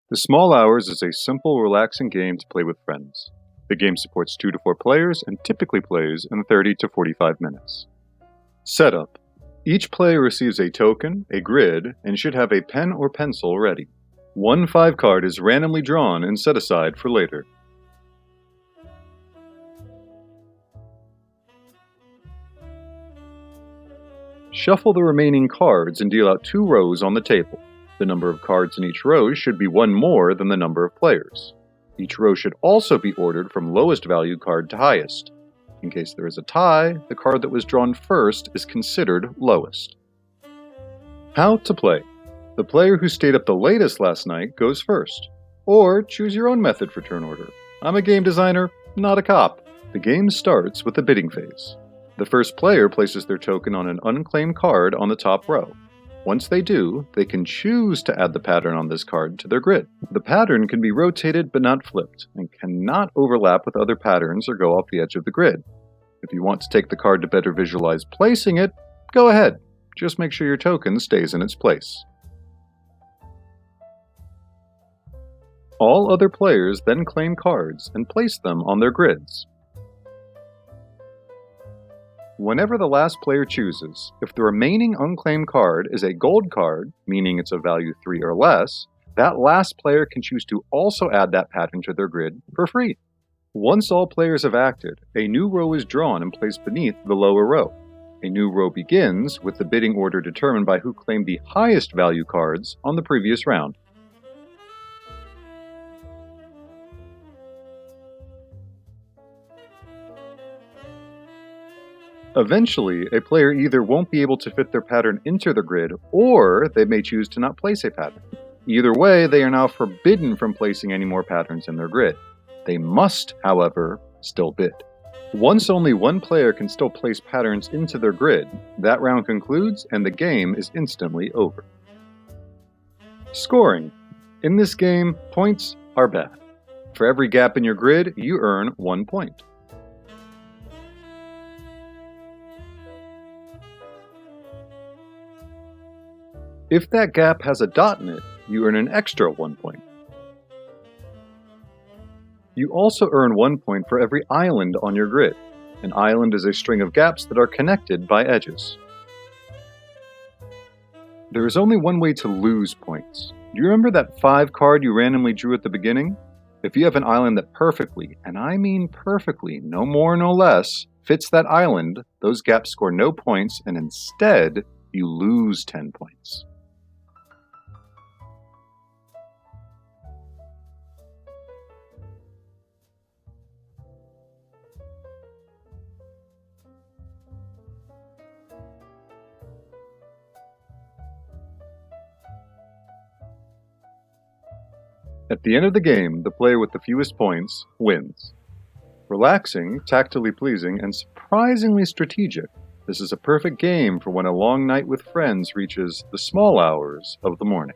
The Small Hours is a simple, relaxing game to play with friends. The game supports 2 to 4 players and typically plays in 30 to 45 minutes. Setup. Each player receives a token, a grid, and should have a pen or pencil ready. One 5 card is randomly drawn and set aside for later. Shuffle the remaining cards and deal out 2 rows on the table. The number of cards in each row should be 1 more than the number of players. Each row should also be ordered from lowest value card to highest. In case there is a tie, the card that was drawn first is considered lowest. How to play. The player who stayed up the latest last night goes first. Or choose your own method for turn order. I'm a game designer, not a cop. The game starts with the bidding phase. The first player places their token on an unclaimed card on the top row. Once they do, they can choose to add the pattern on this card to their grid. The pattern can be rotated but not flipped, and cannot overlap with other patterns or go off the edge of the grid. If you want to take the card to better visualize placing it, go ahead. Just make sure your token stays in its place. All other players then claim cards and place them on their grids. Whenever the last player chooses, if the remaining unclaimed card is a gold card, meaning it's of value 3 or less, that last player can choose to also add that pattern to their grid for free. Once all players have acted, a new row is drawn and placed beneath the lower row. A new row begins with the bidding order determined by who claimed the highest value cards on the previous round. Eventually, a player either won't be able to fit their pattern into the grid, or they may choose to not place a pattern. Either way, they are now forbidden from placing any more patterns in their grid. They must, however, still bid. Once only one player can still place patterns into their grid, that round concludes and the game is instantly over. Scoring. In this game, points are bad. For every gap in your grid, you earn 1 point. If that gap has a dot in it, you earn an extra 1 point. You also earn 1 point for every island on your grid. An island is a string of gaps that are connected by edges. There is only one way to lose points. Do you remember that 5 card you randomly drew at the beginning? If you have an island that perfectly, and I mean perfectly, no more no less, fits that island, those gaps score no points, and instead, you lose 10 points. At the end of the game, the player with the fewest points wins. Relaxing, tactily pleasing, and surprisingly strategic, this is a perfect game for when a long night with friends reaches the small hours of the morning.